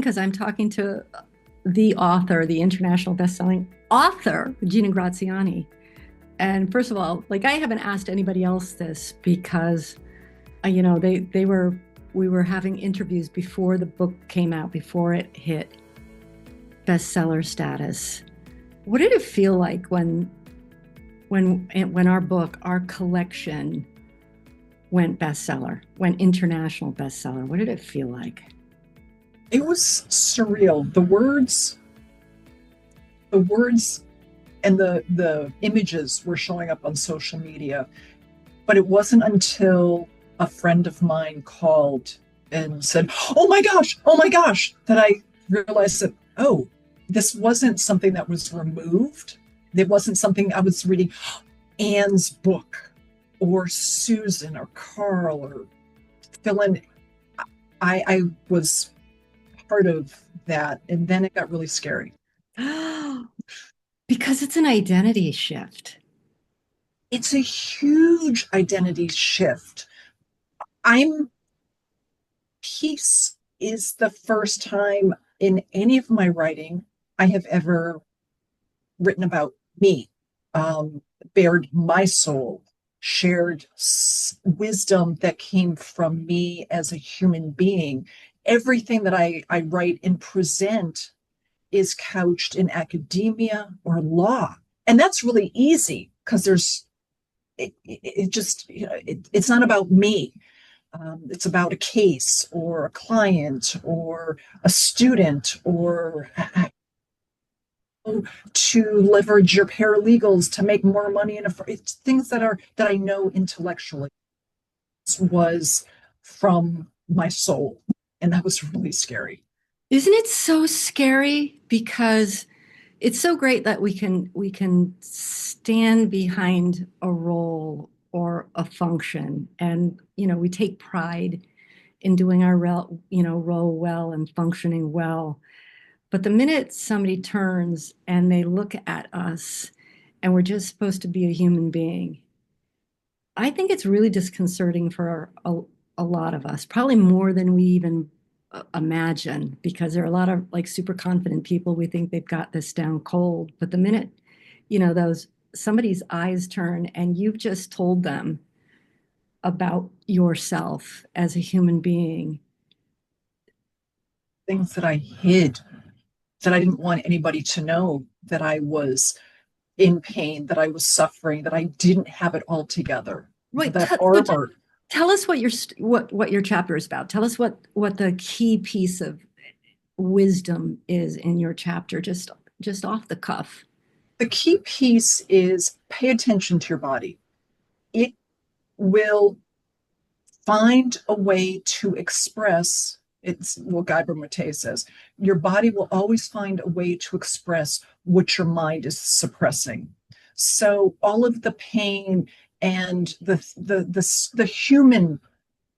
because I'm talking to the author, the international best-selling author, Regina Graziani. And first of all, like I haven't asked anybody else this because, we were having interviews before the book came out, before it hit bestseller status. What did it feel like when our book, our collection, went bestseller, went international bestseller? What did it feel like? It was surreal. The words and the images were showing up on social media, but it wasn't until a friend of mine called and said, oh my gosh, that I realized that, oh, this wasn't something that was removed. It wasn't something I was reading Anne's book or Susan or Carl or fill in. I was part of that. And then it got really scary. Because it's an identity shift. It's a huge identity shift. Peace is the first time in any of my writing I have ever written about me, bared my soul, shared wisdom that came from me as a human being. Everything that I write and present is couched in academia or law. And that's really easy because it's not about me. It's about a case or a client or a student or to leverage your paralegals to make more money. It's things that I know intellectually. This was from my soul. And that was really scary. Isn't it so scary? Because it's so great that we can stand behind a role or a function, and we take pride in doing our role well and functioning well. But the minute somebody turns and they look at us and we're just supposed to be a human being, I think it's really disconcerting for a lot of us, probably more than we even imagine, because there are a lot of like super confident people. We think they've got this down cold, but the minute, those somebody's eyes turn and you've just told them about yourself as a human being. Things that I hid, that I didn't want anybody to know, that I was in pain, that I was suffering, that I didn't have it all together. Right. That armor. Tell us what your chapter is about. Tell us what the key piece of wisdom is in your chapter, just off the cuff. The key piece is pay attention to your body. It will find a way to express. It's what Guy Mate says. Your body will always find a way to express what your mind is suppressing. So all of the pain and the human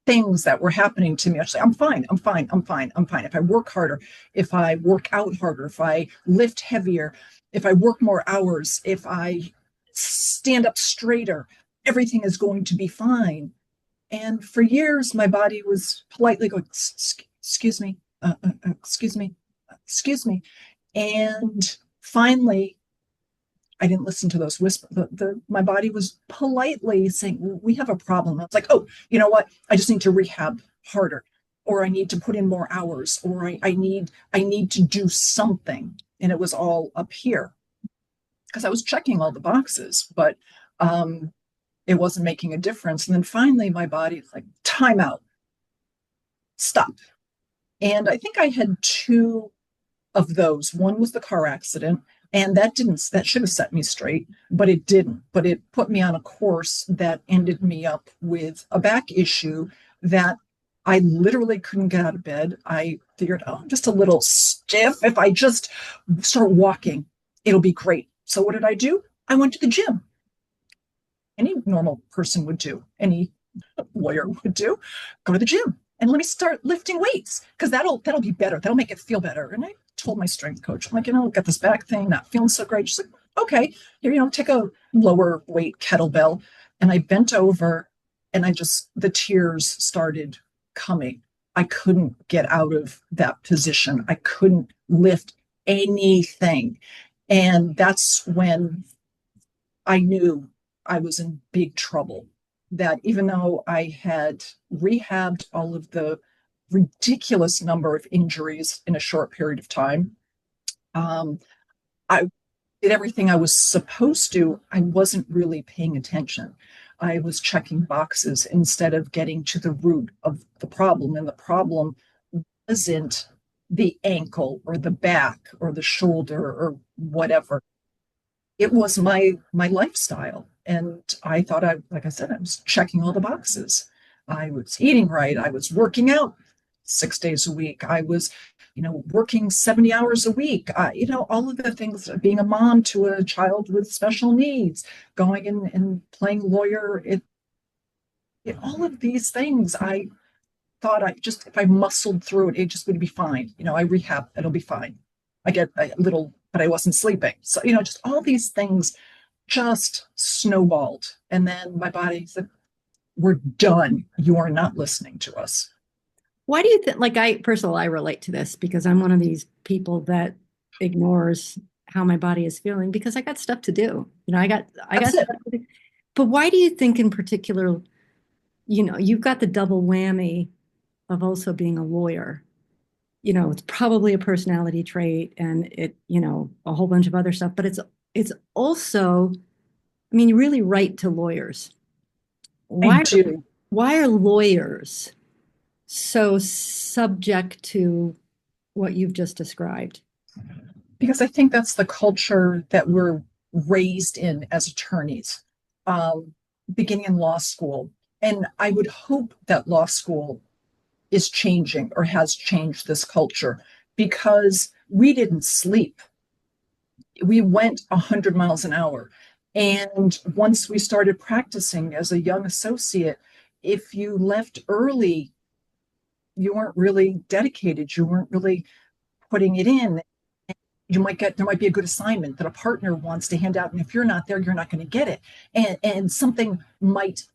things that were happening to me, I say, I'm fine. If I work harder, if I work out harder, if I lift heavier, if I work more hours, if I stand up straighter, everything is going to be fine. And for years, my body was politely going, excuse me, excuse me. And finally, I didn't listen to those whispers. My body was politely saying, well, we have a problem. I was like, oh, you know what? I just need to rehab harder, or I need to put in more hours, or I need to do something. And it was all up here because I was checking all the boxes, but it wasn't making a difference. And then finally, my body was like, time out, stop. And I think I had two of those. One was the car accident. And that should have set me straight, but it didn't. But it put me on a course that ended me up with a back issue that I literally couldn't get out of bed. I figured, oh, I'm just a little stiff. If I just start walking, it'll be great. So what did I do? I went to the gym. Any normal person would do, any lawyer would do, go to the gym and let me start lifting weights because that'll be better. That'll make it feel better. And I told my strength coach, I'm like, got this back thing, not feeling so great. She's like, okay, here, take a lower weight kettlebell. And I bent over and the tears started coming. I couldn't get out of that position. I couldn't lift anything. And that's when I knew I was in big trouble. That even though I had rehabbed all of the ridiculous number of injuries in a short period of time, um, I did everything I was supposed to. I wasn't really paying attention. I was checking boxes instead of getting to the root of the problem. And the problem wasn't the ankle or the back or the shoulder or whatever. It was my lifestyle. And I thought like I said, I was checking all the boxes. I was eating right. I was working out 6 days a week. I was, working 70 hours a week. All of the things, being a mom to a child with special needs, going in and playing lawyer. All of these things, I thought if I muscled through it, it just would be fine. I rehab, it'll be fine. I get a little, but I wasn't sleeping. So, just all these things just snowballed. And then my body said, we're done. You are not listening to us. Why do you think, like I relate to this because I'm one of these people that ignores how my body is feeling because I got stuff to do. I got That's it. stuff to do. But why do you think in particular, you've got the double whammy of also being a lawyer? It's probably a personality trait and a whole bunch of other stuff, but it's also, I mean, you really write to lawyers. I Why do. why are lawyers so subject to what you've just described? Because I think that's the culture that we're raised in as attorneys, um, beginning in law school. And I would hope that law school is changing or has changed this culture because we didn't sleep. We went 100 miles an hour. And once we started practicing as a young associate, if you left early, you weren't really dedicated. You weren't really putting it in. There might be a good assignment that a partner wants to hand out. And if you're not there, you're not going to get it. And something might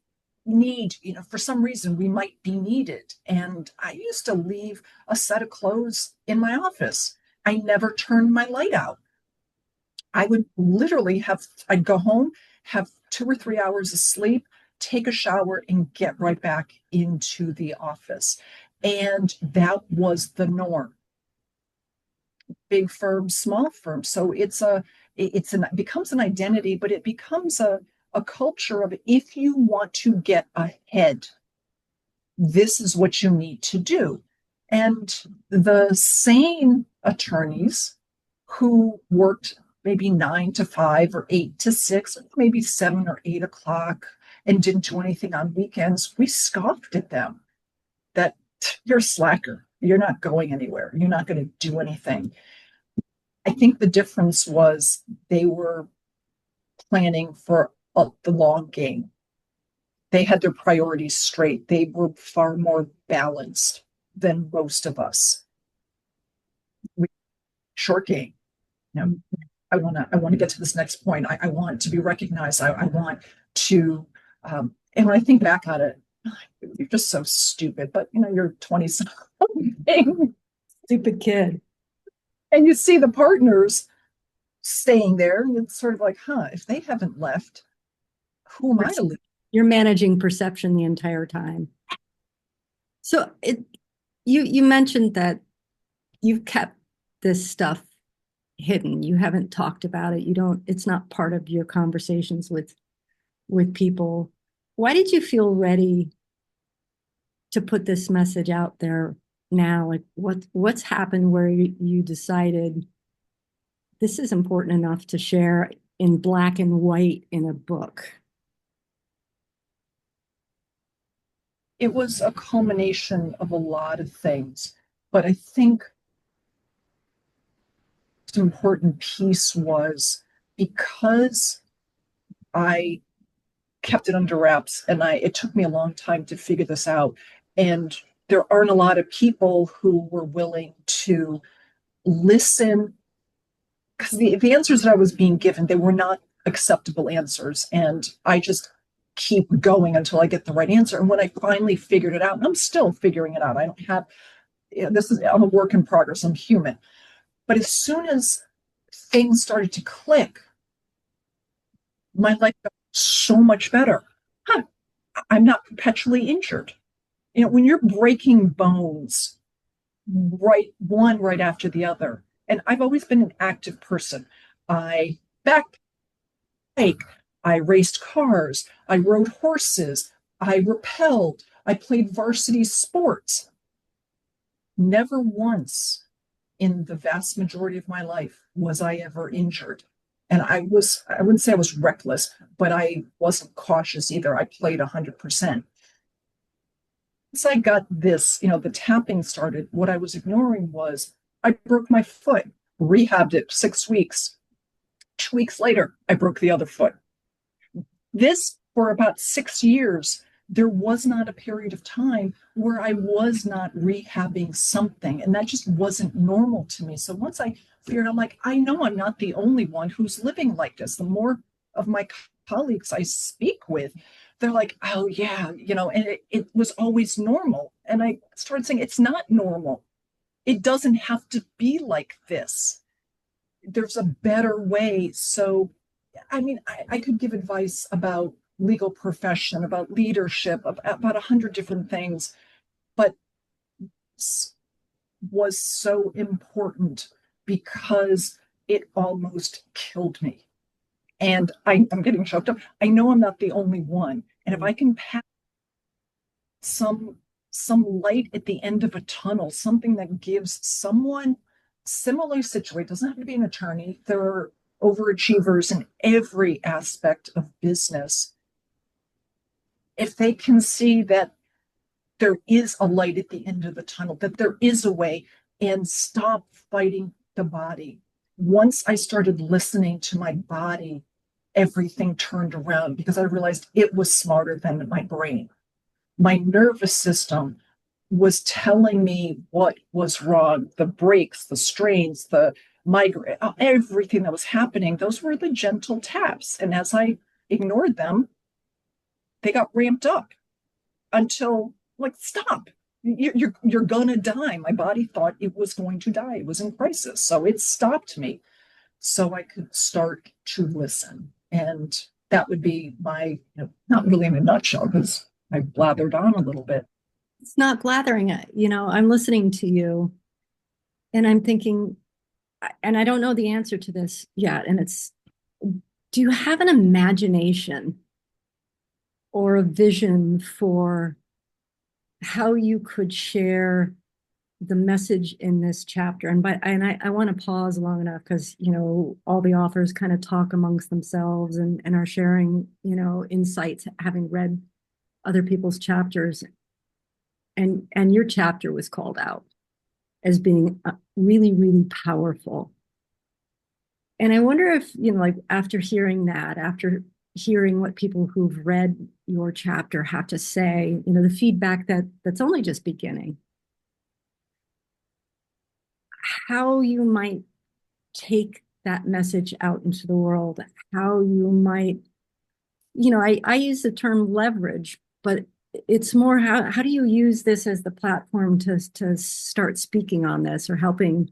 need, for some reason, we might be needed. And I used to leave a set of clothes in my office. I never turned my light out. I would literally I'd go home, have 2 or 3 hours of sleep, take a shower, and get right back into the office. And that was the norm. Big firms, small firms. So it becomes an identity, but it becomes a culture of if you want to get ahead, this is what you need to do. And the sane attorneys who worked maybe 9 to 5 or 8 to 6, or maybe 7 or 8 o'clock and didn't do anything on weekends, we scoffed at them that you're a slacker. You're not going anywhere. You're not going to do anything. I think the difference was they were planning for the long game. They had their priorities straight. They were far more balanced than most of us. Short game. You I want to get to this next point. I want to be recognized. I want to, and when I think back on it, you're just so stupid. But you're 20 something, Stupid kid. and you see the partners staying there, and it's sort of like, if they haven't left, who am I to leave? You're managing perception the entire time. So you mentioned that you've kept this stuff hidden. You haven't talked about it. It's not part of your conversations with people. Why did you feel ready to put this message out there now? Like what's happened where you decided this is important enough to share in black and white in a book? It was a culmination of a lot of things, but I think the important piece was because I kept it under wraps and it took me a long time to figure this out. And there aren't a lot of people who were willing to listen because the answers that I was being given, they were not acceptable answers. And I just keep going until I get the right answer. And when I finally figured it out, and I'm still figuring it out, I don't have, I'm a work in progress, I'm human. But as soon as things started to click, my life got so much better. Huh, I'm not perpetually injured. When you're breaking bones, right after the other, and I've always been an active person. I backpack, I raced cars, I rode horses, I rappelled, I played varsity sports. Never once in the vast majority of my life was I ever injured. And I wouldn't say I was reckless, but I wasn't cautious either. I played 100%. Once I got this, the tapping started, what I was ignoring was I broke my foot, rehabbed it 6 weeks. 2 weeks later, I broke the other foot. This, for about 6 years, there was not a period of time where I was not rehabbing something. And that just wasn't normal to me. So once I figured, I'm like, I know I'm not the only one who's living like this. The more of my colleagues I speak with, they're like, oh, yeah, and it was always normal. And I started saying, it's not normal. It doesn't have to be like this. There's a better way. So, I mean, I could give advice about legal profession, about leadership, about 100 different things, but was so important because it almost killed me. And I'm getting choked up. I know I'm not the only one. And if I can pass some light at the end of a tunnel, something that gives someone similarly situated, doesn't have to be an attorney. There are overachievers in every aspect of business. If they can see that there is a light at the end of the tunnel, that there is a way, and stop fighting the body. Once I started listening to my body, everything turned around because I realized it was smarter than my brain. My nervous system was telling me what was wrong, the breaks, the strains, the migraine, everything that was happening. Those were the gentle taps. And as I ignored them, they got ramped up until, like, stop. You're gonna die. My body thought it was going to die. It was in crisis. So it stopped me so I could start to listen. And that would be my, not really in a nutshell, because I blathered on a little bit. It's not blathering it. I'm listening to you and I'm thinking, and I don't know the answer to this yet. And do you have an imagination or a vision for how you could share the message in this chapter? And I want to pause long enough because all the authors kind of talk amongst themselves and are sharing insights, having read other people's chapters, and your chapter was called out as being really, really powerful. And I wonder if, like after hearing that, after hearing what people who've read your chapter have to say, the feedback that's only just beginning, how you might take that message out into the world, how you might, I use the term leverage, but it's more how do you use this as the platform to start speaking on this, or helping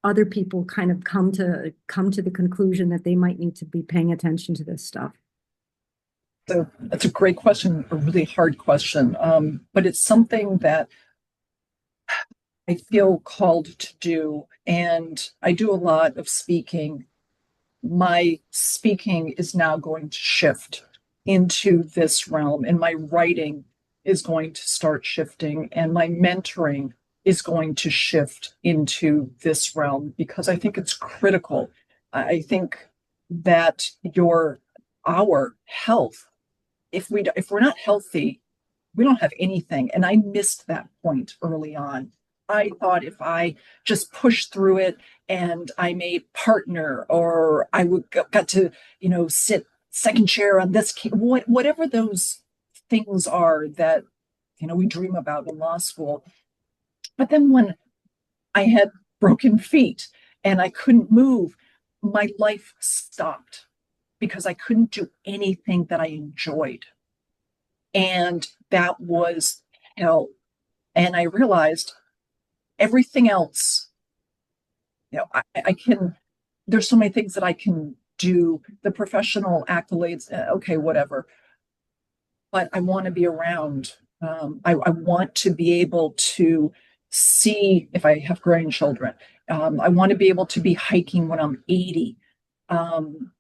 other people kind of come to the conclusion that they might need to be paying attention to this stuff? So that's a great question, a really hard question. But it's something that I feel called to do. And I do a lot of speaking. My speaking is now going to shift into this realm, and my writing is going to start shifting, and my mentoring is going to shift into this realm because I think it's critical. I think that our health, if we're not healthy, we don't have anything. And I missed that point early on. I thought if I just pushed through it and I made partner, or I would got to, sit second chair on this, whatever those things are that, we dream about in law school. But then when I had broken feet and I couldn't move, my life stopped. because I couldn't do anything that I enjoyed. And that was hell. And I realized everything else, I can, there's so many things that I can do, the professional accolades, okay, whatever. But I want to be around. I want to be able to see if I have grandchildren. I want to be able to be hiking when I'm 80. Um,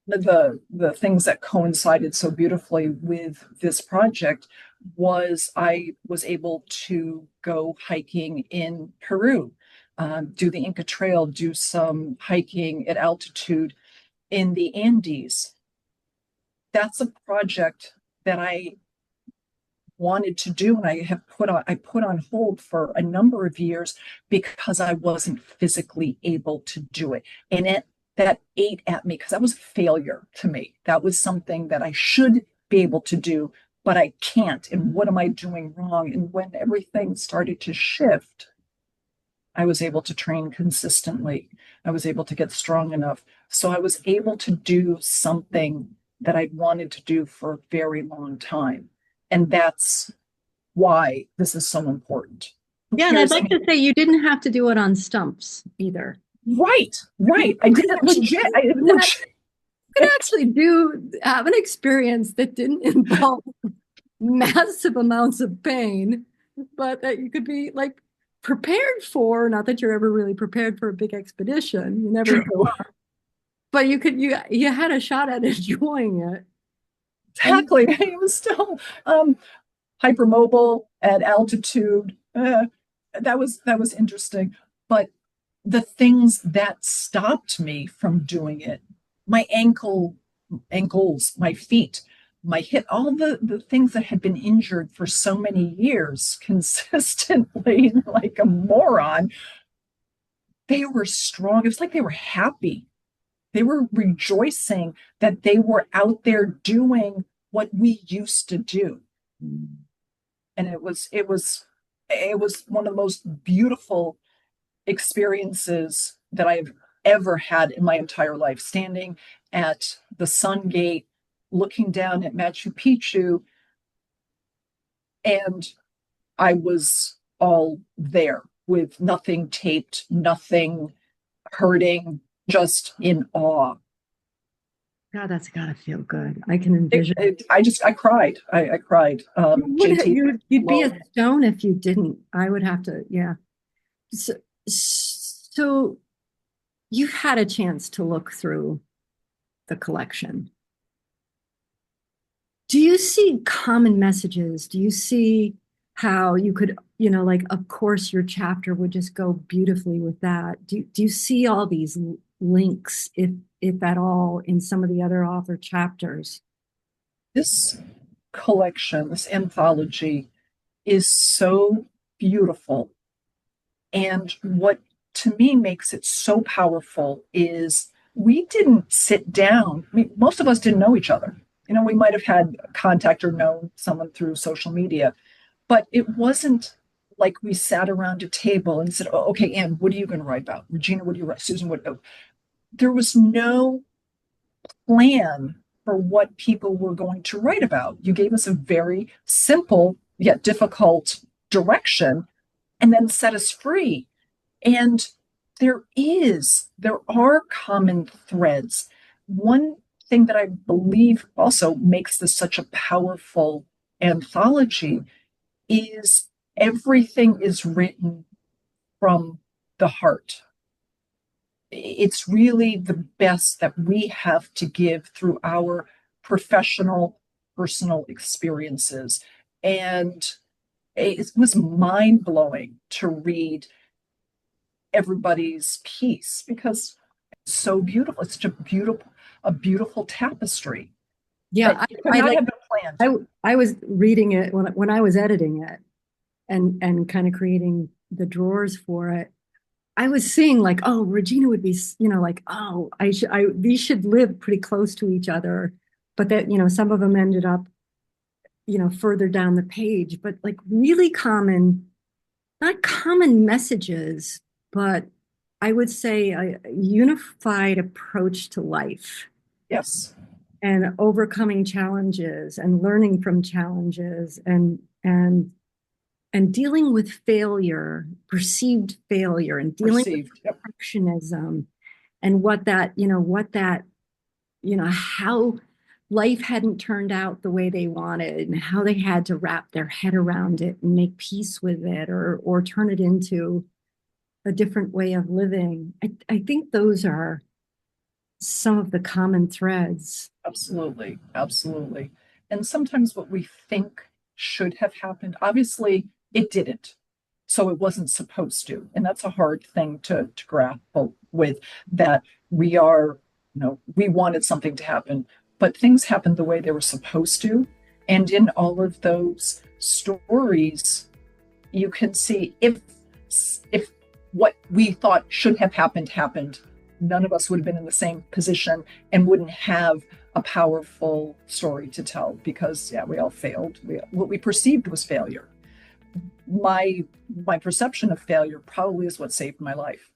the things that coincided so beautifully with this project was I was able to go hiking in Peru, do the Inca Trail, do some hiking at altitude in the Andes. That's a project that I wanted to do and I put on hold for a number of years because I wasn't physically able to do it. And that ate at me because that was a failure to me. That was something that I should be able to do, but I can't. And what am I doing wrong? And when everything started to shift, I was able to train consistently. I was able to get strong enough. So I was able to do something that I'd wanted to do for a very long time. And that's why this is so important. Who Yeah, and I'd cares? I like mean, to say you didn't have to do it on stumps either. right, right. I did it legit. I did it You legit. could actually do have an experience that didn't involve massive amounts of pain, but that you could be like prepared for. Not that you're ever really prepared for a big expedition. You never, True. but you had a shot at enjoying it. And Exactly. It was still hypermobile at altitude. That was interesting. But the things that stopped me from doing it, my ankles, my feet, my hip, all the things that had been injured for so many years consistently, like a moron, they were strong. It was like they were happy. They were rejoicing that they were out there doing what we used to do. And it was one of the most beautiful experiences that I've ever had in my entire life, standing at the Sun Gate, looking down at Machu Picchu, and I was all there with nothing taped, nothing hurting, just in awe. God, that's gotta feel good. I can envision. I cried. I cried. JT, You'd be alone. a stone if you didn't. I would have to, yeah. So you've had a chance to look through the collection. Do you see common messages? Do you see how you could, like, of course, your chapter would just go beautifully with that. Do you see all these links, if at all, in some of the other author chapters? This collection, this anthology, is so beautiful. And what to me makes it so powerful is we didn't sit down. I mean, most of us didn't know each other. We might have had contact or known someone through social media, but it wasn't like we sat around a table and said, oh, okay, Anne, what are you going to write about? Regina, what do you write? Susan, what? Oh. There was no plan for what people were going to write about. You gave us a very simple yet difficult direction and then set us free. And there are common threads. One thing that I believe also makes this such a powerful anthology is everything is written from the heart. It's really the best that we have to give through our professional, personal experiences. And it was mind blowing to read everybody's piece because it's so beautiful. It's such a beautiful tapestry that Yeah, could I not like have been planned. I was reading it when I was editing it and kind of creating the drawers for it. I was seeing like, oh, Regina would be, like, oh, these should live pretty close to each other, but that, some of them ended up, further down the page, but like really common, not common messages, but I would say a unified approach to life. Yes. and overcoming challenges and learning from challenges and dealing with failure, perceived failure, and dealing with Perceived. Yep. perfectionism and how life hadn't turned out the way they wanted and how they had to wrap their head around it and make peace with it or turn it into a different way of living. I think those are some of the common threads. Absolutely. Absolutely. And sometimes what we think should have happened, obviously it didn't. So it wasn't supposed to. And that's a hard thing to grapple with, that we are, we wanted something to happen, but things happened the way they were supposed to. And in all of those stories, you can see if what we thought should have happened, none of us would have been in the same position and wouldn't have a powerful story to tell, because yeah, we all failed. What we perceived was failure. My perception of failure probably is what saved my life.